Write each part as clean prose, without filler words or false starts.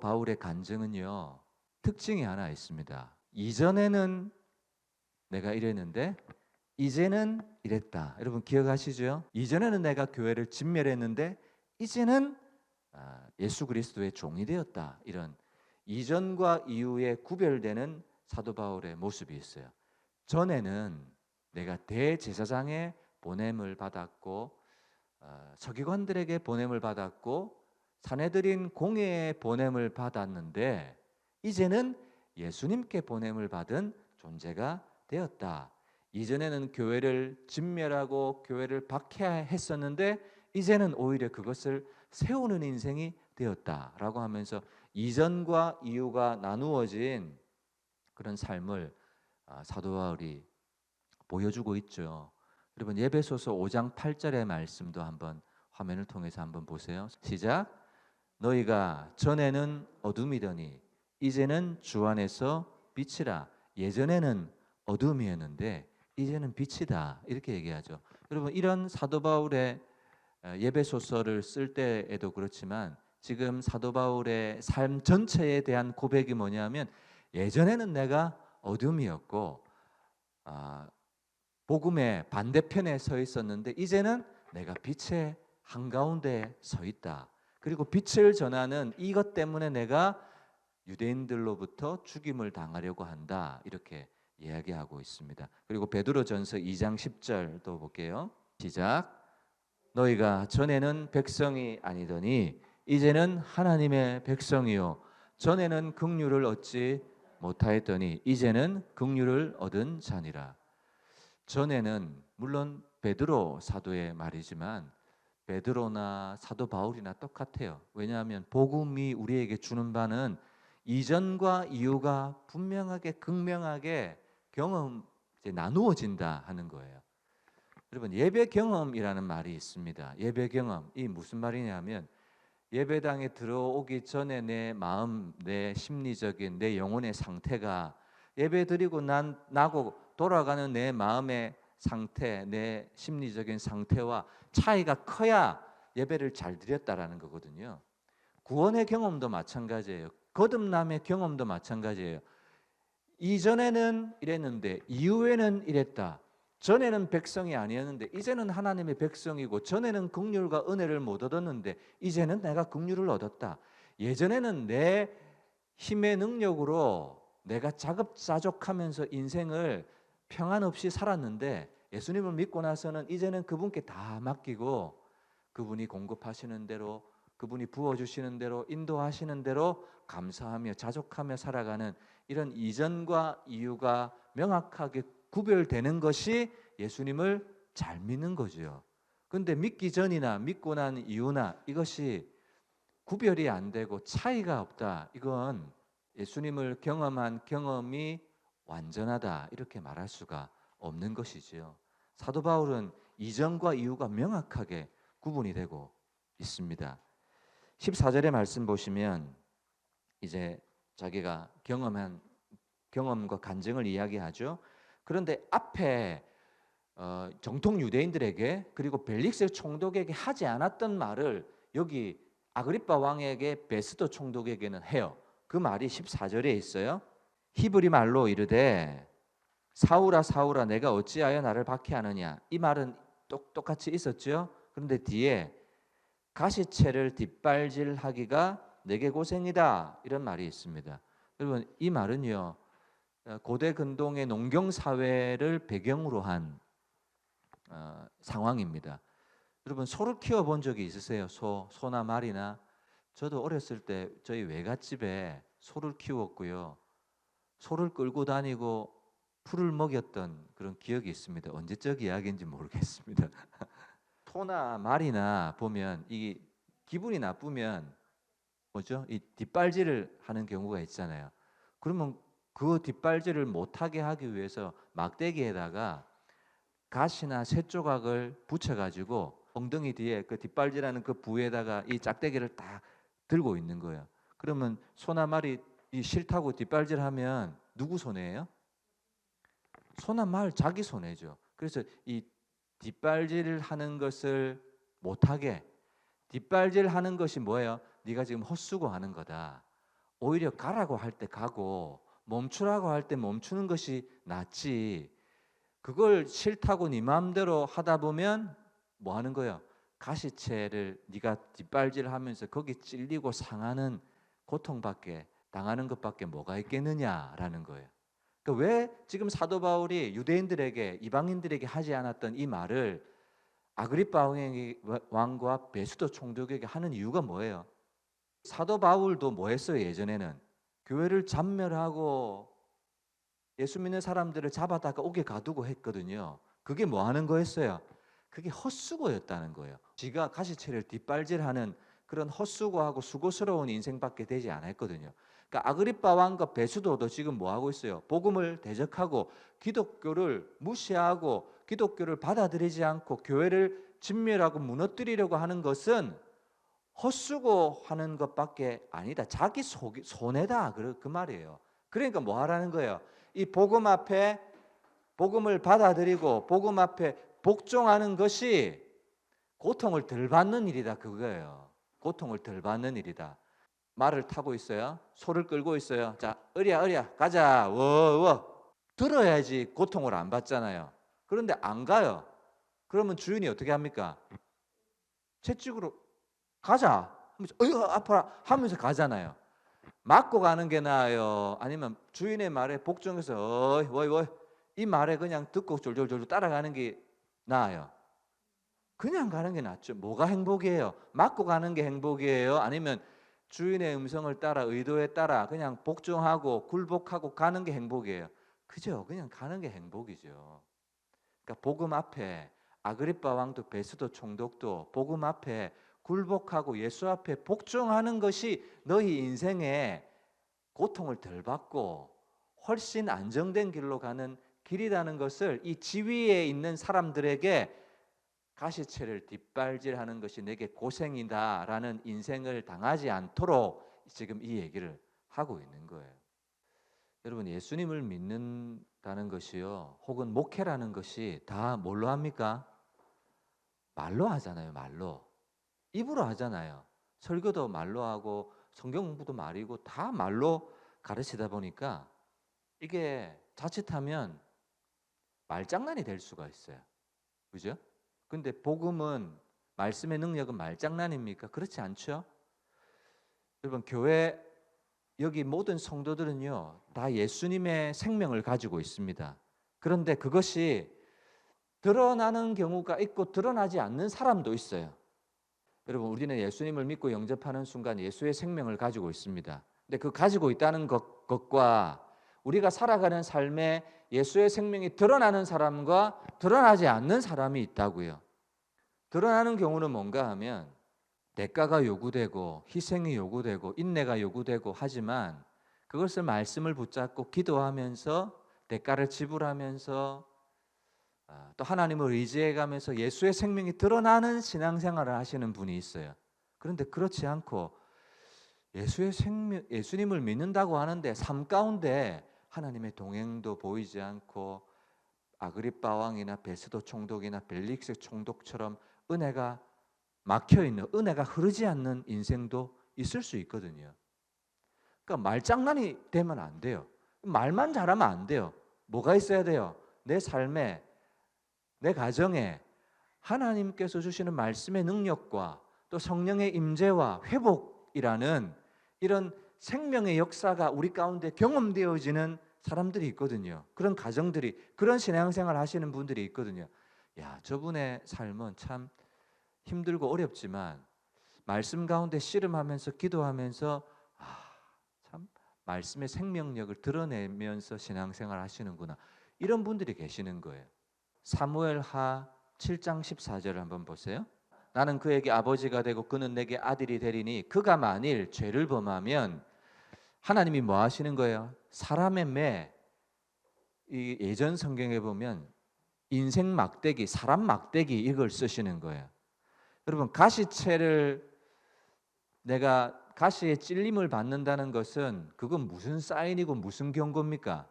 바울의 간증은요, 특징이 하나 있습니다. 이전에는 내가 이랬는데 이제는 이랬다. 여러분 기억하시죠? 이전에는 내가 교회를 진멸했는데 이제는 예수 그리스도의 종이 되었다. 이런 이전과 이후에 구별되는 사도 바울의 모습이 있어요. 전에는 내가 대제사장의 보냄을 받았고 서기관들에게 보냄을 받았고 사내들인 공회의 보냄을 받았는데 이제는 예수님께 보냄을 받은 존재가 되었다. 이전에는 교회를 진멸하고 교회를 박해했었는데 이제는 오히려 그것을 세우는 인생이 되었다라고 하면서 이전과 이후가 나누어진 그런 삶을 사도 바울이 보여주고 있죠. 여러분 에베소서 5장 8절의 말씀도 한번 화면을 통해서 한번 보세요. 시작. 너희가 전에는 어둠이더니 이제는 주 안에서 빛이라. 예전에는 어둠이었는데 이제는 빛이다. 이렇게 얘기하죠. 여러분 이런 사도 바울의 에베소서를 쓸 때에도 그렇지만 지금 사도 바울의 삶 전체에 대한 고백이 뭐냐면 예전에는 내가 어둠이었고 복음의 반대편에 서 있었는데 이제는 내가 빛의 한가운데 서 있다. 그리고 빛을 전하는 이것 때문에 내가 유대인들로부터 죽임을 당하려고 한다. 이렇게 이야기하고 있습니다. 그리고 베드로전서 2장 10절도 볼게요. 시작. 너희가 전에는 백성이 아니더니 이제는 하나님의 백성이요 전에는 긍휼을 얻지 못하였더니 이제는 긍휼을 얻은 자니라. 전에는 물론 베드로 사도의 말이지만 베드로나 사도 바울이나 똑같아요. 왜냐하면 복음이 우리에게 주는 바는 이전과 이후가 분명하게 극명하게 나누어진다 하는 거예요. 여러분 예배 경험이라는 말이 있습니다. 예배 경험 이 무슨 말이냐면 예배당에 들어오기 전에 내 마음, 내 심리적인 내 영혼의 상태가 예배 드리고 나고 돌아가는 내 마음의 상태, 내 심리적인 상태와 차이가 커야 예배를 잘 드렸다라는 거거든요. 구원의 경험도 마찬가지예요. 거듭남의 경험도 마찬가지예요. 이전에는 이랬는데 이후에는 이랬다. 전에는 백성이 아니었는데 이제는 하나님의 백성이고 전에는 긍휼과 은혜를 못 얻었는데 이제는 내가 긍휼을 얻었다. 예전에는 내 힘의 능력으로 내가 자급자족하면서 인생을 평안 없이 살았는데 예수님을 믿고 나서는 이제는 그분께 다 맡기고 그분이 공급하시는 대로 그분이 부어주시는 대로 인도하시는 대로 감사하며 자족하며 살아가는 이런 이전과 이후가 명확하게 구별되는 것이 예수님을 잘 믿는 거죠. 그런데 믿기 전이나 믿고 난 이후나 이것이 구별이 안 되고 차이가 없다. 이건 예수님을 경험한 경험이 완전하다 이렇게 말할 수가 없는 것이지요. 사도 바울은 이전과 이후가 명확하게 구분이 되고 있습니다. 14절의 말씀 보시면 이제 자기가 경험한 경험과 간증을 이야기하죠. 그런데 앞에 정통 유대인들에게 그리고 벨릭스 총독에게 하지 않았던 말을 여기 아그리빠 왕에게 베스도 총독에게는 해요. 그 말이 14절에 있어요. 히브리 말로 이르되 사울아 사울아 내가 어찌하여 나를 박해하느냐. 이 말은 똑같이 있었죠. 그런데 뒤에 가시채를 뒷발질하기가 내게 고생이다 이런 말이 있습니다. 여러분 이 말은요 고대 근동의 농경 사회를 배경으로 한 상황입니다. 여러분 소를 키워본 적이 있으세요? 소나 말이나? 저도 어렸을 때 저희 외갓집에 소를 키웠고요. 소를 끌고 다니고 풀을 먹였던 그런 기억이 있습니다. 언제적 이야기인지 모르겠습니다. 소나 말이나 보면 이 기분이 나쁘면 뭐죠? 이 뒷발질을 하는 경우가 있잖아요. 그러면 그 뒷발질을 못하게 하기 위해서 막대기에다가 가시나 쇠조각을 붙여가지고 엉덩이 뒤에 그 뒷발질하는 그 부위에다가 이 짝대기를 딱 들고 있는 거예요. 그러면 소나 말이 이 싫다고 뒷발질하면 누구 손해예요? 소나 말 자기 손해죠. 그래서 이 뒷발질을 하는 것을 못하게 뒷발질하는 것이 뭐예요? 네가 지금 헛수고하는 거다. 오히려 가라고 할 때 가고 멈추라고 할 때 멈추는 것이 낫지. 그걸 싫다고 네 마음대로 하다 보면 뭐 하는 거예요? 가시채를 네가 뒷발질하면서 거기 찔리고 상하는 고통밖에 당하는 것밖에 뭐가 있겠느냐라는 거예요. 그러니까 왜 지금 사도 바울이 유대인들에게 이방인들에게 하지 않았던 이 말을 아그리빠 왕과 베스도 총독에게 하는 이유가 뭐예요? 사도 바울도 뭐 했어요? 예전에는 교회를 잔멸하고 예수 믿는 사람들을 잡아다가 옥에 가두고 했거든요. 그게 뭐 하는 거였어요? 그게 헛수고였다는 거예요. 지가 가시채를 뒷발질하는 그런 헛수고하고 수고스러운 인생밖에 되지 않았거든요. 그러니까 아그리빠 왕과 베스도도 지금 뭐 하고 있어요? 복음을 대적하고 기독교를 무시하고 기독교를 받아들이지 않고 교회를 진멸하고 무너뜨리려고 하는 것은 헛수고하는 것밖에 아니다. 자기 손해다. 그 말이에요. 그러니까 뭐 하라는 거예요? 이 복음 앞에 복음을 받아들이고 복음 앞에 복종하는 것이 고통을 덜 받는 일이다. 그거예요. 고통을 덜 받는 일이다. 말을 타고 있어요. 소를 끌고 있어요. 자, 으랴 가자. 워워. 들어야지 고통을 안 받잖아요. 그런데 안 가요. 그러면 주인이 어떻게 합니까? 채찍으로 가자 하면서 아파라 하면서 가잖아요. 맞고 가는 게 나아요? 아니면 주인의 말에 복종해서 어이 이 말에 그냥 듣고 졸졸졸 따라가는 게 나아요? 그냥 가는 게 낫죠. 뭐가 행복이에요? 맞고 가는 게 행복이에요? 아니면 주인의 음성을 따라 의도에 따라 그냥 복종하고 굴복하고 가는 게 행복이에요? 그죠? 그냥 가는 게 행복이죠. 그러니까 복음 앞에 아그리빠 왕도 베스도 총독도 복음 앞에 굴복하고 예수 앞에 복종하는 것이 너희 인생에 고통을 덜 받고 훨씬 안정된 길로 가는 길이라는 것을 이 지위에 있는 사람들에게 가시채를 뒷발질하는 것이 내게 고생이다라는 인생을 당하지 않도록 지금 이 얘기를 하고 있는 거예요. 여러분, 예수님을 믿는다는 것이요, 혹은 목회라는 것이 다 뭘로 합니까? 말로 하잖아요. 말로. 입으로 하잖아요. 설교도 말로 하고 성경 공부도 말이고 다 말로 가르치다 보니까 이게 자칫하면 말장난이 될 수가 있어요. 그죠? 근데 복음은, 말씀의 능력은 말장난입니까? 그렇지 않죠? 여러분, 교회 여기 모든 성도들은요, 다 예수님의 생명을 가지고 있습니다. 그런데 그것이 드러나는 경우가 있고 드러나지 않는 사람도 있어요. 여러분, 우리는 예수님을 믿고 영접하는 순간 예수의 생명을 가지고 있습니다. 근데 그 가지고 있다는 것과 우리가 살아가는 삶에 예수의 생명이 드러나는 사람과 드러나지 않는 사람이 있다고요. 드러나는 경우는 뭔가 하면 대가가 요구되고 희생이 요구되고 인내가 요구되고 하지만 그것을 말씀을 붙잡고 기도하면서 대가를 지불하면서 또 하나님을 의지해가면서 예수의 생명이 드러나는 신앙생활을 하시는 분이 있어요. 그런데 그렇지 않고 예수님을 믿는다고 하는데 삶 가운데 하나님의 동행도 보이지 않고 아그리빠 왕이나 베스도 총독이나 벨릭스 총독처럼 은혜가 막혀있는, 은혜가 흐르지 않는 인생도 있을 수 있거든요. 그러니까 말장난이 되면 안 돼요. 말만 잘하면 안 돼요. 뭐가 있어야 돼요? 내 삶에, 내 가정에 하나님께서 주시는 말씀의 능력과 또 성령의 임재와 회복이라는 이런 생명의 역사가 우리 가운데 경험되어지는 사람들이 있거든요. 그런 가정들이, 그런 신앙생활 하시는 분들이 있거든요. 야, 저분의 삶은 참 힘들고 어렵지만 말씀 가운데 씨름하면서 기도하면서 참 말씀의 생명력을 드러내면서 신앙생활 하시는구나. 이런 분들이 계시는 거예요. 사무엘하 7장 14절을 한번 보세요. 나는 그에게 아버지가 되고 그는 내게 아들이 되리니 그가 만일 죄를 범하면 하나님이 뭐 하시는 거예요? 사람의 매, 이 예전 성경에 보면 인생 막대기, 사람 막대기 이걸 쓰시는 거예요. 여러분, 가시채를 내가 가시에 찔림을 받는다는 것은 그건 무슨 사인이고 무슨 경고입니까?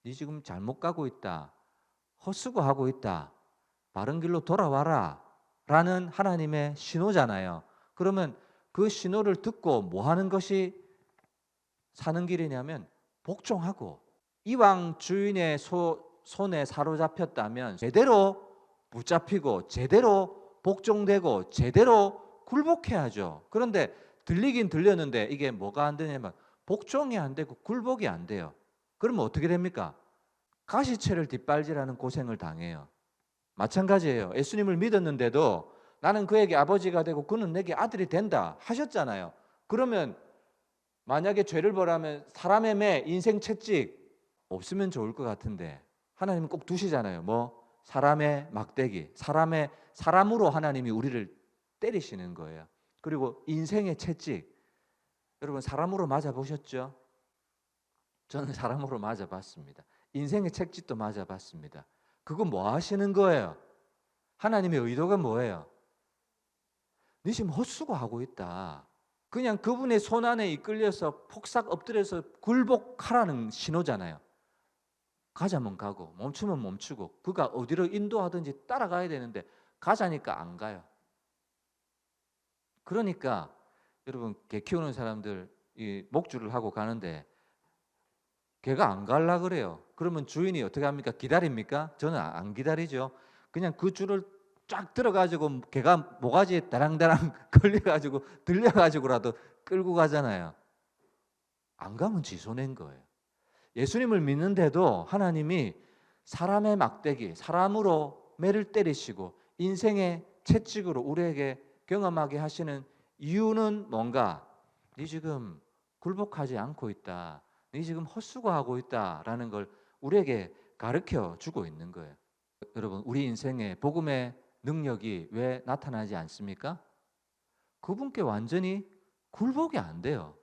네 지금 잘못 가고 있다. 헛수고하고 있다. 바른 길로 돌아와라. 라는 하나님의 신호잖아요. 그러면 그 신호를 듣고 뭐 하는 것이 사는 길이냐면 복종하고, 이왕 주인의 손에 사로잡혔다면 제대로 붙잡히고 제대로 복종되고 제대로 굴복해야죠. 그런데 들리긴 들렸는데 이게 뭐가 안 되냐면 복종이 안 되고 굴복이 안 돼요. 그러면 어떻게 됩니까? 가시채를 뒷발질하는 고생을 당해요. 마찬가지예요. 예수님을 믿었는데도 나는 그에게 아버지가 되고 그는 내게 아들이 된다 하셨잖아요. 그러면 만약에 죄를 벌하면 사람의 매, 인생 채찍 없으면 좋을 것 같은데 하나님은 꼭 두시잖아요. 뭐 사람의 막대기, 사람으로 하나님이 우리를 때리시는 거예요. 그리고 인생의 채찍, 여러분 사람으로 맞아 보셨죠? 저는 사람으로 맞아 봤습니다. 인생의 채찍도 맞아 봤습니다. 그거 뭐 하시는 거예요? 하나님의 의도가 뭐예요? 네 지금 헛수고하고 있다. 그냥 그분의 손 안에 이끌려서 폭삭 엎드려서 굴복하라는 신호잖아요. 가자면 가고 멈추면 멈추고, 그가 어디로 인도하든지 따라가야 되는데 가자니까 안 가요. 그러니까 여러분, 개 키우는 사람들 이 목줄을 하고 가는데 개가 안 갈라 그래요. 그러면 주인이 어떻게 합니까? 기다립니까? 저는 안 기다리죠. 그냥 그 줄을 쫙 들어가지고 개가 모가지에 다랑다랑 걸려가지고 들려가지고라도 끌고 가잖아요. 안 가면 지 손해인 거예요. 예수님을 믿는데도 하나님이 사람의 막대기, 사람으로 매를 때리시고 인생의 채찍으로 우리에게 경험하게 하시는 이유는 뭔가? 네 지금 굴복하지 않고 있다, 네 지금 헛수고하고 있다라는 걸 우리에게 가르쳐 주고 있는 거예요. 여러분, 우리 인생에 복음의 능력이 왜 나타나지 않습니까? 그분께 완전히 굴복이 안 돼요.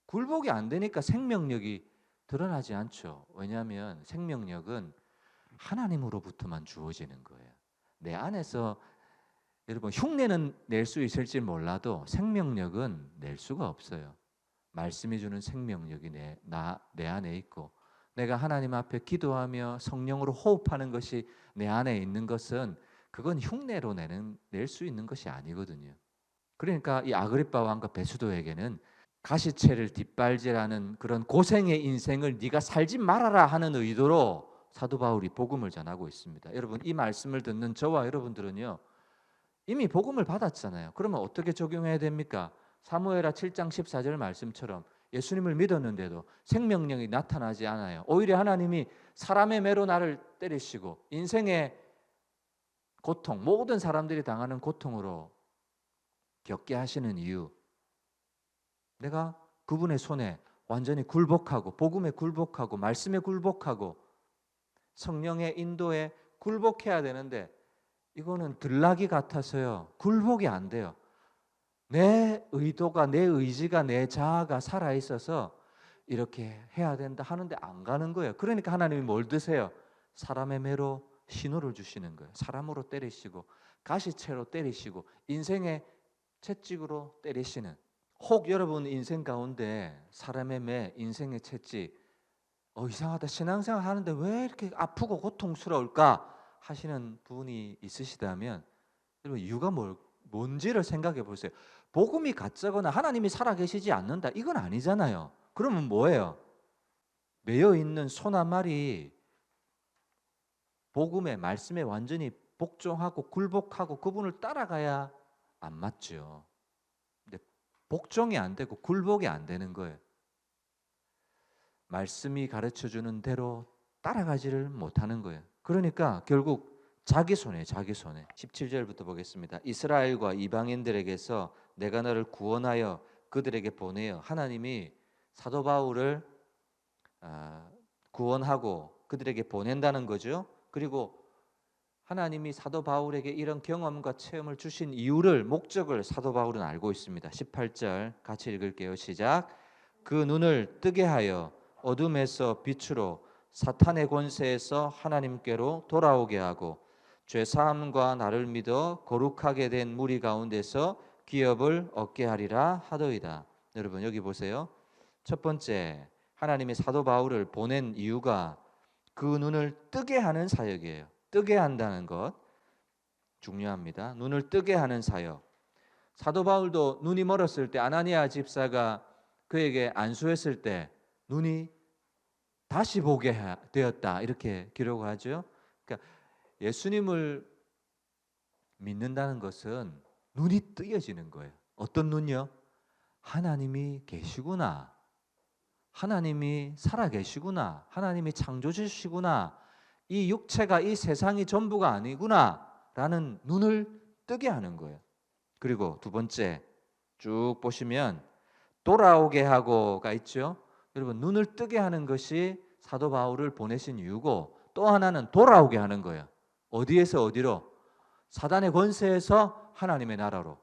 굴복이 안 되니까 생명력이 드러나지 않죠. 왜냐하면 생명력은 하나님으로부터만 주어지는 거예요. 내 안에서 여러분 흉내는 낼 수 있을지 몰라도 생명력은 낼 수가 없어요. 말씀이 주는 생명력이 내 안에 있고, 내가 하나님 앞에 기도하며 성령으로 호흡하는 것이 내 안에 있는 것은 그건 흉내로 낼 수 있는 것이 아니거든요. 그러니까 이 아그리빠 왕과 베수도에게는 가시채를 뒷발질하는 그런 고생의 인생을 네가 살지 말아라 하는 의도로 사도 바울이 복음을 전하고 있습니다. 여러분, 이 말씀을 듣는 저와 여러분들은요, 이미 복음을 받았잖아요. 그러면 어떻게 적용해야 됩니까? 사무엘하 7장 14절 말씀처럼 예수님을 믿었는데도 생명력이 나타나지 않아요. 오히려 하나님이 사람의 매로 나를 때리시고 인생의 고통, 모든 사람들이 당하는 고통으로 겪게 하시는 이유, 내가 그분의 손에 완전히 굴복하고 복음에 굴복하고 말씀에 굴복하고 성령의 인도에 굴복해야 되는데 이거는 들락이 같아서요 굴복이 안 돼요. 내 의도가, 내 의지가, 내 자아가 살아있어서 이렇게 해야 된다 하는데 안 가는 거예요. 그러니까 하나님이 뭘 드세요? 사람의 매로 신호를 주시는 거예요. 사람으로 때리시고 가시채로 때리시고 인생의 채찍으로 때리시는, 혹 여러분 인생 가운데 사람의 매, 인생의 채찍, 이상하다, 신앙생활 하는데 왜 이렇게 아프고 고통스러울까 하시는 분이 있으시다면 여러분 이유가 뭔지를 생각해 보세요. 복음이 가짜거나 하나님이 살아계시지 않는다 이건 아니잖아요. 그러면 뭐예요? 매여 있는 손 한 마리 복음의 말씀에 완전히 복종하고 굴복하고 그분을 따라가야 안 맞죠. 근데 복종이 안 되고 굴복이 안 되는 거예요. 말씀이 가르쳐주는 대로 따라가지를 못하는 거예요. 그러니까 결국 자기 손에 17절부터 보겠습니다. 이스라엘과 이방인들에게서 내가 너를 구원하여 그들에게 보내어, 하나님이 사도 바울을 구원하고 그들에게 보낸다는 거죠. 그리고 하나님이 사도 바울에게 이런 경험과 체험을 주신 이유를, 목적을 사도 바울은 알고 있습니다. 18절 같이 읽을게요. 시작. 그 눈을 뜨게 하여 어둠에서 빛으로 사탄의 권세에서 하나님께로 돌아오게 하고 죄사함과 나를 믿어 거룩하게 된 무리 가운데서 기업을 얻게 하리라 하더이다. 여러분 여기 보세요. 첫 번째, 하나님이 사도 바울을 보낸 이유가 그 눈을 뜨게 하는 사역이에요. 뜨게 한다는 것 중요합니다. 눈을 뜨게 하는 사역. 사도 바울도 눈이 멀었을 때 아나니아 집사가 그에게 안수했을 때 눈이 다시 보게 되었다 이렇게 기록하죠. 그러니까 예수님을 믿는다는 것은 눈이 뜨여지는 거예요. 어떤 눈이요? 하나님이 계시구나. 하나님이 살아 계시구나. 하나님이 창조주시구나. 이 육체가 이 세상이 전부가 아니구나 라는 눈을 뜨게 하는 거예요. 그리고 두 번째 쭉 보시면 돌아오게 하고가 있죠. 여러분 눈을 뜨게 하는 것이 사도 바울을 보내신 이유고 또 하나는 돌아오게 하는 거예요. 어디에서 어디로? 사단의 권세에서 하나님의 나라로,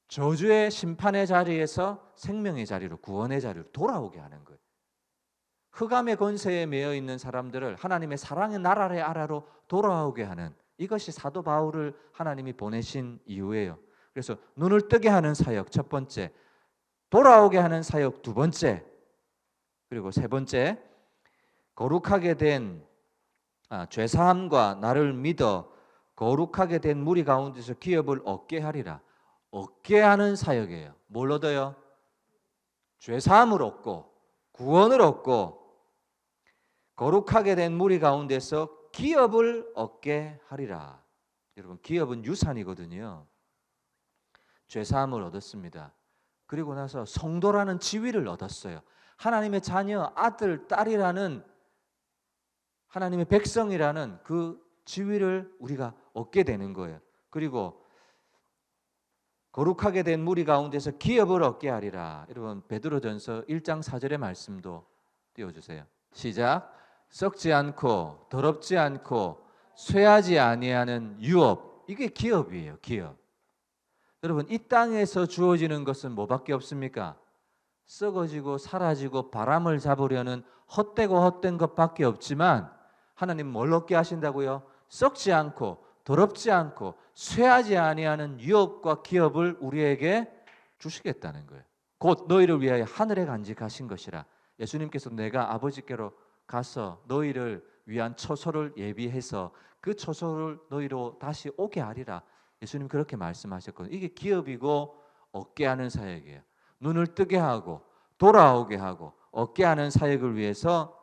저주의 심판의 자리에서 생명의 자리로, 구원의 자리로 돌아오게 하는 거예요. 흑암의 권세에 매여 있는 사람들을 하나님의 사랑의 나라의 아래로 돌아오게 하는, 이것이 사도 바울을 하나님이 보내신 이유예요. 그래서 눈을 뜨게 하는 사역 첫 번째, 돌아오게 하는 사역 두 번째, 그리고 세 번째, 거룩하게 된 죄사함과 나를 믿어 거룩하게 된 무리 가운데서 기업을 얻게 하리라. 얻게 하는 사역이에요. 뭘 얻어요? 죄사함을 얻고 구원을 얻고 거룩하게 된 무리 가운데서 기업을 얻게 하리라. 여러분 기업은 유산이거든요. 죄사함을 얻었습니다. 그리고 나서 성도라는 지위를 얻었어요. 하나님의 자녀, 아들, 딸이라는, 하나님의 백성이라는 그 지위를 우리가 얻게 되는 거예요. 그리고 거룩하게 된 무리 가운데서 기업을 얻게 하리라. 여러분 베드로전서 1장 4절의 말씀도 띄워주세요. 시작. 썩지 않고 더럽지 않고 쇠하지 아니하는 유업, 이게 기업이에요. 기업. 여러분 이 땅에서 주어지는 것은 뭐밖에 없습니까? 썩어지고 사라지고 바람을 잡으려는 헛되고 헛된 것밖에 없지만 하나님 뭘 얻게 하신다고요? 썩지 않고 더럽지 않고 쇠하지 아니하는 유업과 기업을 우리에게 주시겠다는 거예요. 곧 너희를 위하여 하늘에 간직하신 것이라. 예수님께서 내가 아버지께로 가서 너희를 위한 처소를 예비해서 그 처소를 너희로 다시 오게 하리라. 예수님 그렇게 말씀하셨거든요. 이게 기업이고 얻게 하는 사역이에요. 눈을 뜨게 하고 돌아오게 하고 얻게 하는 사역을 위해서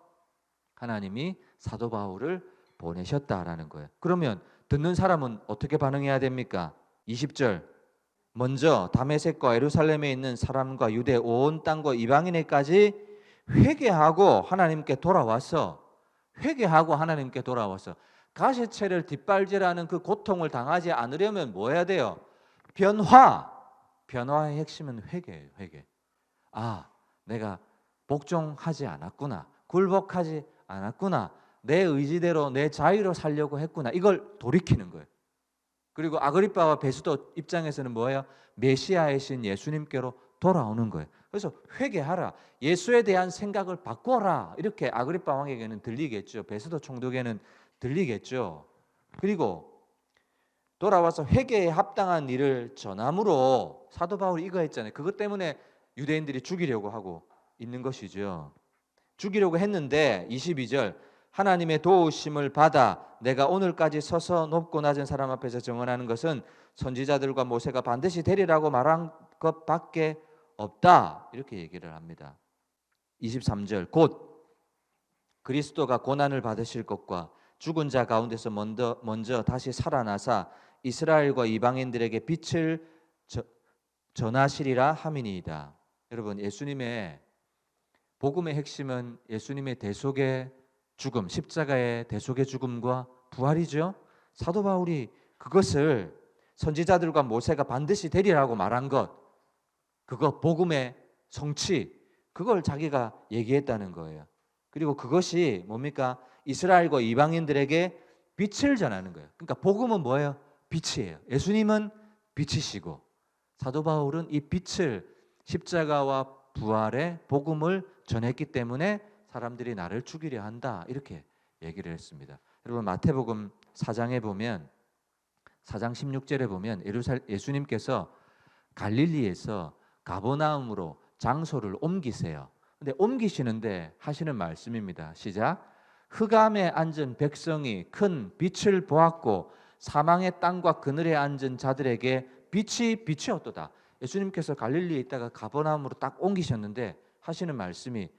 하나님이 사도 바울을 보내셨다라는 거예요. 그러면 듣는 사람은 어떻게 반응해야 됩니까? 20절. 먼저 다메섹과 예루살렘에 있는 사람과 유대 온 땅과 이방인에까지 회개하고 하나님께 돌아와서, 회개하고 하나님께 돌아와서 가시체를 뒷발질하는 그 고통을 당하지 않으려면 뭐 해야 돼요? 변화의 핵심은 회개예요. 회개. 아, 내가 복종하지 않았구나. 굴복하지 않았구나. 내 의지대로 내 자유로 살려고 했구나. 이걸 돌이키는 거예요. 그리고 아그리빠와 베스도 입장에서는 뭐예요? 메시아이신 예수님께로 돌아오는 거예요. 그래서 회개하라. 예수에 대한 생각을 바꿔라. 이렇게 아그리빠 왕에게는 들리겠죠. 베스도 총독에게는 들리겠죠. 그리고 돌아와서 회개에 합당한 일을 전함으로 사도 바울이 이거 했잖아요. 그것 때문에 유대인들이 죽이려고 하고 있는 것이죠. 죽이려고 했는데 22절 하나님의 도우심을 받아 내가 오늘까지 서서 높고 낮은 사람 앞에서 증언하는 것은 선지자들과 모세가 반드시 되리라고 말한 것밖에 없다. 이렇게 얘기를 합니다. 23절 곧 그리스도가 고난을 받으실 것과 죽은 자 가운데서 먼저 다시 살아나사 이스라엘과 이방인들에게 빛을 전하시리라 함이니이다. 여러분 예수님의 복음의 핵심은 예수님의 대속의 죽음, 십자가의 대속의 죽음과 부활이죠. 사도 바울이 그것을 선지자들과 모세가 반드시 되리라고 말한 것, 그거 복음의 성취, 그걸 자기가 얘기했다는 거예요. 그리고 그것이 뭡니까? 이스라엘과 이방인들에게 빛을 전하는 거예요. 그러니까 복음은 뭐예요? 빛이에요. 예수님은 빛이시고 사도 바울은 이 빛을, 십자가와 부활의 복음을 전했기 때문에 사람들이 나를 죽이려 한다 이렇게 얘기를 했습니다. 여러분 마태복음 4장에 보면 4장 16절에 보면 예수님께서 갈릴리에서 가버나움으로 장소를 옮기세요. 근데 옮기시는데 하시는 말씀입니다. 시작. 흑암에 앉은 백성이 큰 빛을 보았고 사망의 땅과 그늘에 앉은 자들에게 빛이 비치었도다. 예수님께서 갈릴리에 있다가 가버나움으로 딱 옮기셨는데 하시는 말씀이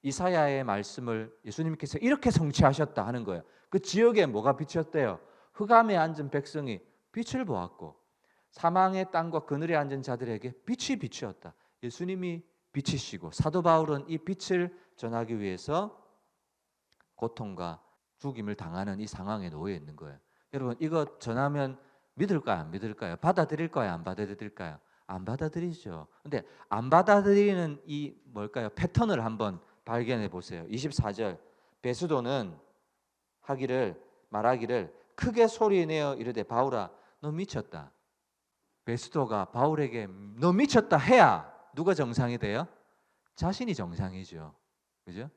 이사야의 말씀을 예수님께서 이렇게 성취하셨다 하는 거예요. 그 지역에 뭐가 비쳤대요? 흑암에 앉은 백성이 빛을 보았고 사망의 땅과 그늘에 앉은 자들에게 빛이 비추었다. 예수님이 빛이시고 사도 바울은 이 빛을 전하기 위해서 고통과 죽임을 당하는 이 상황에 놓여 있는 거예요. 여러분 이거 전하면 믿을까요? 안 믿을까요? 받아들일까요? 안 받아들일까요? 안 받아들이죠. 근데 안 받아들이는 이 뭘까요? 패턴을 한번 발견해 보세요. 24절 베스도는 말하기를 크게 소리내어 이르되 바울아 너 미쳤다. 베스도가 바울에게 너 미쳤다 해야 누가 정상이 돼요? 자신이 정상이죠. 그죠?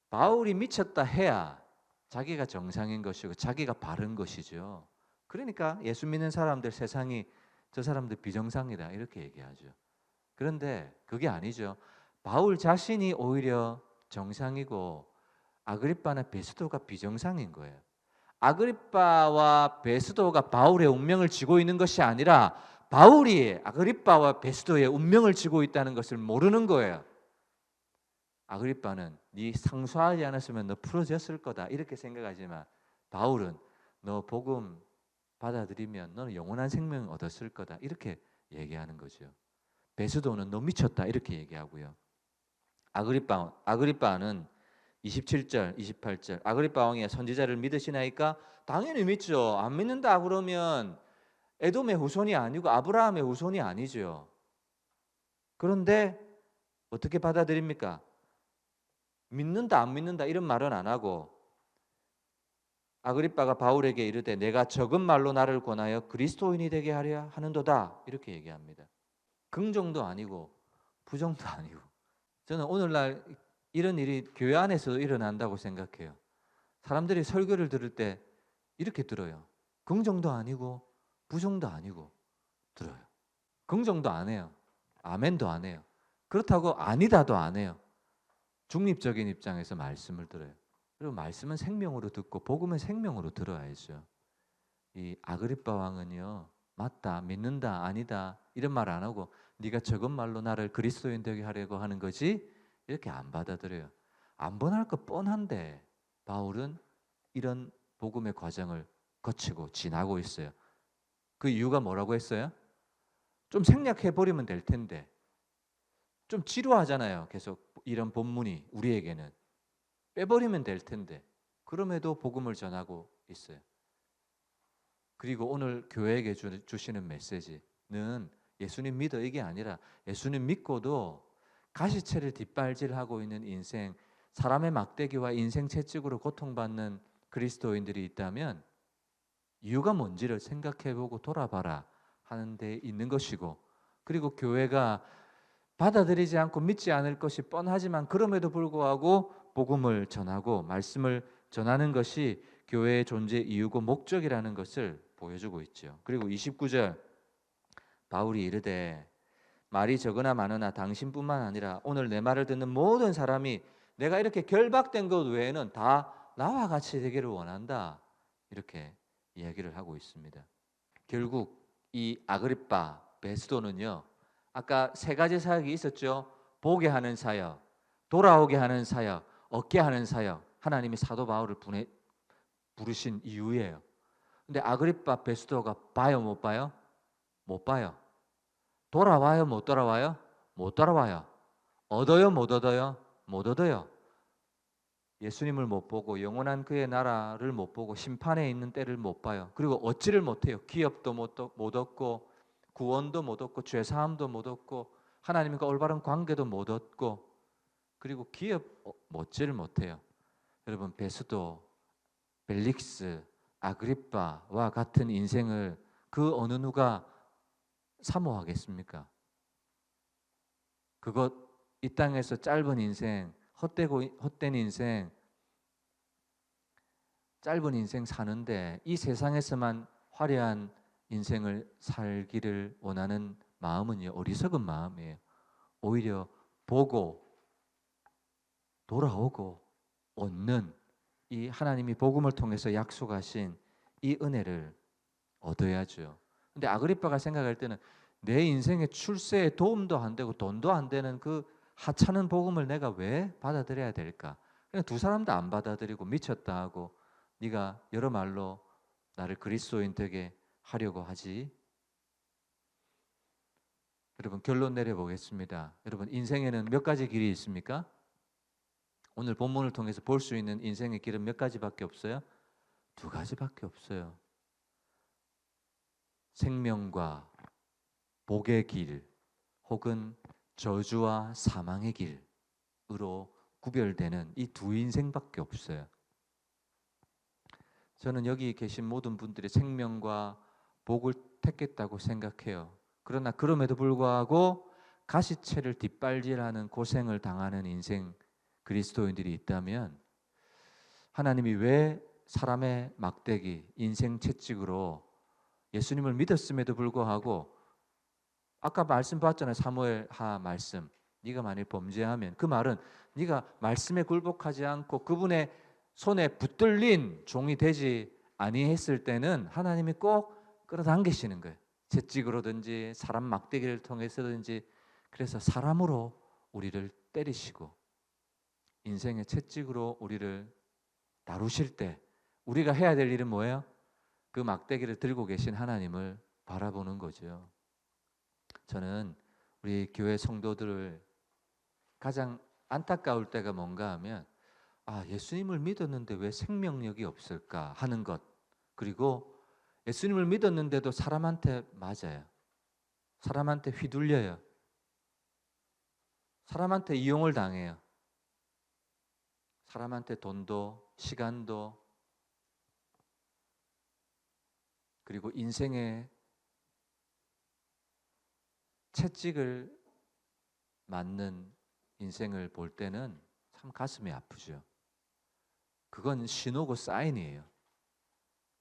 바울이 미쳤다 해야 자기가 정상인 것이고 자기가 바른 것이죠. 그러니까 예수 믿는 사람들 세상이 저 사람들 비정상이다 이렇게 얘기하죠. 그런데 그게 아니죠. 바울 자신이 오히려 정상이고 아그리빠나 베스도가 비정상인 거예요. 아그리빠와 베스도가 바울의 운명을 쥐고 있는 것이 아니라 바울이 아그리빠와 베스도의 운명을 쥐고 있다는 것을 모르는 거예요. 아그리빠는 네 상소하지 않았으면 너 풀어졌을 거다 이렇게 생각하지만 바울은 너 복음 받아들이면 너는 영원한 생명을 얻었을 거다 이렇게 얘기하는 거죠. 베스도는 너 미쳤다 이렇게 얘기하고요. 아그리빠는 27절, 28절 아그리빠 왕이 선지자를 믿으시나이까? 당연히 믿죠. 안 믿는다 그러면 에돔의 후손이 아니고 아브라함의 후손이 아니죠. 그런데 어떻게 받아들입니까? 믿는다 안 믿는다 이런 말은 안 하고 아그리빠가 바울에게 이르되 내가 적은 말로 나를 권하여 그리스도인이 되게 하려 하는도다 이렇게 얘기합니다. 긍정도 아니고 부정도 아니고 저는 오늘날 이런 일이 교회 안에서도 일어난다고 생각해요. 사람들이 설교를 들을 때 이렇게 들어요. 긍정도 아니고 부정도 아니고 들어요. 긍정도 안 해요. 아멘도 안 해요. 그렇다고 아니다도 안 해요. 중립적인 입장에서 말씀을 들어요. 그리고 말씀은 생명으로 듣고 복음은 생명으로 들어야죠. 이 아그리빠 왕은요. 맞다, 믿는다, 아니다 이런 말 안 하고 네가 적은 말로 나를 그리스도인 되게 하려고 하는 거지 이렇게 안 받아들여요. 안 번할 거 뻔한데 바울은 이런 복음의 과정을 거치고 지나고 있어요. 그 이유가 뭐라고 했어요? 좀 생략해 버리면 될 텐데 좀 지루하잖아요. 계속 이런 본문이 우리에게는 빼버리면 될 텐데 그럼에도 복음을 전하고 있어요. 그리고 오늘 교회에게 주시는 메시지는 예수님 믿어 이게 아니라 예수님 믿고도 가시체를 뒷발질하고 있는 인생, 사람의 막대기와 인생 채찍으로 고통받는 그리스도인들이 있다면 이유가 뭔지를 생각해보고 돌아봐라 하는 데 있는 것이고, 그리고 교회가 받아들이지 않고 믿지 않을 것이 뻔하지만 그럼에도 불구하고 복음을 전하고 말씀을 전하는 것이 교회의 존재 이유고 목적이라는 것을 보여주고 있죠. 그리고 29절 바울이 이르되 말이 적으나 많으나 당신뿐만 아니라 오늘 내 말을 듣는 모든 사람이 내가 이렇게 결박된 것 외에는 다 나와 같이 되기를 원한다 이렇게 이야기를 하고 있습니다. 결국 이 아그리빠 베스도는요, 아까 세 가지 사역이 있었죠. 보게 하는 사역, 돌아오게 하는 사역, 얻게 하는 사역. 하나님이 사도 바울을 부르신 이유예요. 근데 아그리빠 베스도가 봐요 못 봐요? 못 봐요. 돌아와요 못 돌아와요? 못 돌아와요. 얻어요 못 얻어요? 못 얻어요. 예수님을 못 보고 영원한 그의 나라를 못 보고 심판에 있는 때를 못 봐요. 그리고 얻지를 못해요. 기업도 못 얻고 구원도 못 얻고 죄사함도 못 얻고 하나님과 올바른 관계도 못 얻고 그리고 기업 얻지를 못해요. 여러분 베스도, 벨릭스, 아그리빠와 같은 인생을 그 어느 누가 사모하겠습니까? 그것 이 땅에서 짧은 인생, 헛된 인생, 짧은 인생 사는데 이 세상에서만 화려한 인생을 살기를 원하는 마음은요, 어리석은 마음이에요. 오히려 보고 돌아오고 얻는 이 하나님이 복음을 통해서 약속하신 이 은혜를 얻어야죠. 근데 아그리빠가 생각할 때는 내 인생의 출세에 도움도 안 되고 돈도 안 되는 그 하찮은 복음을 내가 왜 받아들여야 될까? 그냥 두 사람도 안 받아들이고 미쳤다 하고 네가 여러 말로 나를 그리스도인 되게 하려고 하지. 여러분 결론 내려보겠습니다. 여러분 인생에는 몇 가지 길이 있습니까? 오늘 본문을 통해서 볼 수 있는 인생의 길은 몇 가지밖에 없어요? 두 가지밖에 없어요. 생명과 복의 길 혹은 저주와 사망의 길으로 구별되는 이 두 인생밖에 없어요. 저는 여기 계신 모든 분들이 생명과 복을 택했다고 생각해요. 그러나 그럼에도 불구하고 가시채를 뒷발질하는 고생을 당하는 인생 그리스도인들이 있다면 하나님이 왜 사람의 막대기, 인생 채찍으로 예수님을 믿었음에도 불구하고 아까 말씀 봤잖아요. 사무엘하 말씀. 네가 만일 범죄하면 그 말은 네가 말씀에 굴복하지 않고 그분의 손에 붙들린 종이 되지 아니했을 때는 하나님이 꼭 끌어당기시는 거예요. 채찍으로든지 사람 막대기를 통해서든지 그래서 사람으로 우리를 때리시고 인생의 채찍으로 우리를 다루실 때 우리가 해야 될 일은 뭐예요? 그 막대기를 들고 계신 하나님을 바라보는 거죠. 저는 우리 교회 성도들을 가장 안타까울 때가 뭔가 하면 예수님을 믿었는데 왜 생명력이 없을까 하는 것, 그리고 예수님을 믿었는데도 사람한테 맞아요. 사람한테 휘둘려요. 사람한테 이용을 당해요. 사람한테 돈도 시간도 그리고 인생의 채찍을 맞는 인생을 볼 때는 참 가슴이 아프죠. 그건 신호고 사인이에요.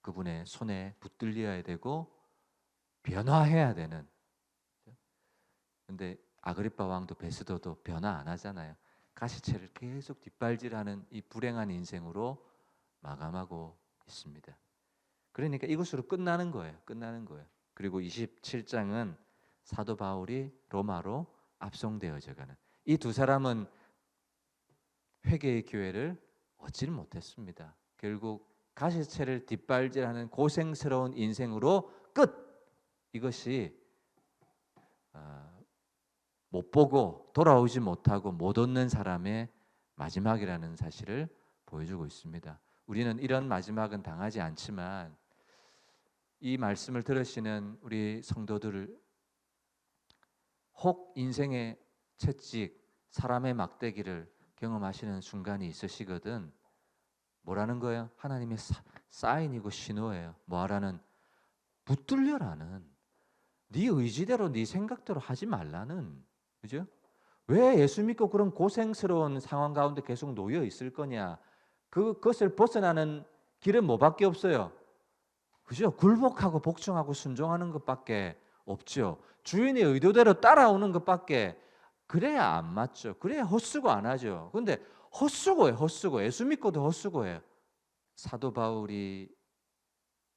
그분의 손에 붙들려야 되고 변화해야 되는. 근데 아그리파 왕도 베스도도 변화 안 하잖아요. 가시채를 계속 뒷발질하는 이 불행한 인생으로 마감하고 있습니다. 그러니까 이것으로 끝나는 거예요. 끝나는 거예요. 그리고 27장은 사도 바울이 로마로 압송되어져 가는. 이 두 사람은 회개의 기회를 얻지를 못했습니다. 결국 가시채를 뒷발질하는 고생스러운 인생으로 끝. 이것이 못 보고 돌아오지 못하고 못 얻는 사람의 마지막이라는 사실을 보여주고 있습니다. 우리는 이런 마지막은 당하지 않지만 이 말씀을 들으시는 우리 성도들을 혹 인생의 채찍, 사람의 막대기를 경험하시는 순간이 있으시거든. 뭐라는 거예요? 하나님의 사인이고 신호예요. 뭐하라는? 붙들려라는. 네 의지대로 네 생각대로 하지 말라는. 그죠? 왜 예수 믿고 그런 고생스러운 상황 가운데 계속 놓여 있을 거냐? 그것을 벗어나는 길은 뭐밖에 없어요? 그죠? 굴복하고 복종하고 순종하는 것밖에 없죠. 주인의 의도대로 따라오는 것밖에. 그래야 안 맞죠. 그래야 헛수고 안 하죠. 근데 헛수고예요. 헛수고. 예수 믿고도 헛수고예요. 사도 바울이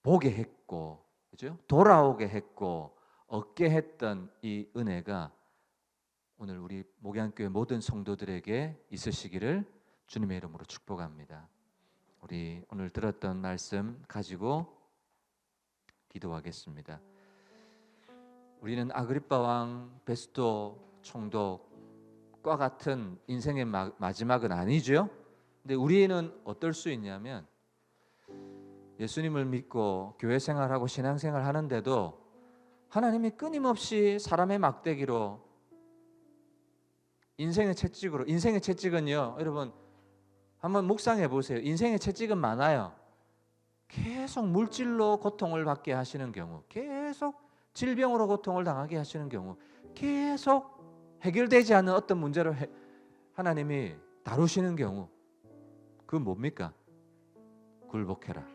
보게 했고, 그죠? 돌아오게 했고, 얻게 했던 이 은혜가 오늘 우리 목양교회 모든 성도들에게 있으시기를 주님의 이름으로 축복합니다. 우리 오늘 들었던 말씀 가지고 기도하겠습니다. 우리는 아그리파 왕, 베스도 총독과 같은 인생의 마지막은 아니죠. 근데 우리는 어떨 수 있냐면 예수님을 믿고 교회 생활하고 신앙생활 하는데도 하나님이 끊임없이 사람의 막대기로 인생의 채찍으로. 인생의 채찍은요, 여러분 한번 묵상해 보세요. 인생의 채찍은 많아요. 계속 물질로 고통을 받게 하시는 경우, 계속 질병으로 고통을 당하게 하시는 경우, 계속 해결되지 않는 어떤 문제로 하나님이 다루시는 경우, 그건 뭡니까? 굴복해라,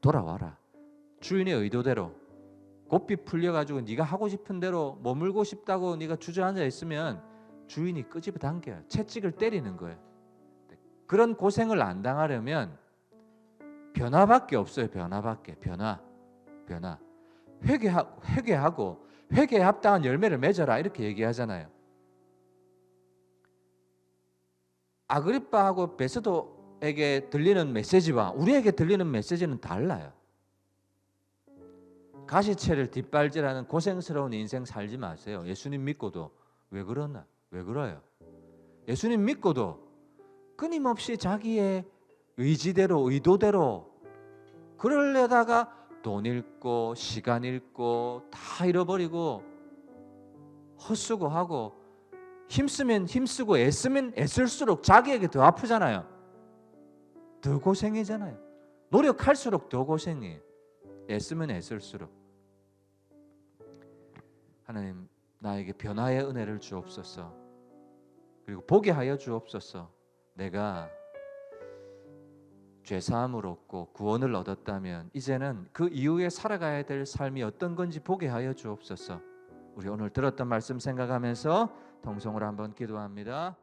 돌아와라. 주인의 의도대로 고삐 풀려가지고 네가 하고 싶은 대로 머물고 싶다고 네가 주저앉아 있으면 주인이 끄집어 당겨요. 채찍을 때리는 거예요. 그런 고생을 안 당하려면 변화밖에 없어요. 변화밖에. 변화. 회개하고 회개에 합당한 열매를 맺어라 이렇게 얘기하잖아요. 아그리빠하고 베스도에게 들리는 메시지와 우리에게 들리는 메시지는 달라요. 가시채를 뒷발질하는 고생스러운 인생 살지 마세요. 예수님 믿고도 왜 그러나? 왜 그래요? 예수님 믿고도 끊임없이 자기의 의지대로 의도대로 그러려다가 돈 잃고 시간 잃고 다 잃어버리고 헛수고하고 힘쓰면 힘쓰고 애쓰면 애쓸수록 자기에게 더 아프잖아요. 더 고생이잖아요. 노력할수록 더 고생이에요. 애쓰면 애쓸수록. 하나님 나에게 변화의 은혜를 주옵소서. 그리고 보게 하여 주옵소서. 내가 죄사함을 얻고 구원을 얻었다면 이제는 그 이후에 살아가야 될 삶이 어떤 건지 보게 하여 주옵소서. 우리 오늘 들었던 말씀 생각하면서 통성으로 한번 기도합니다.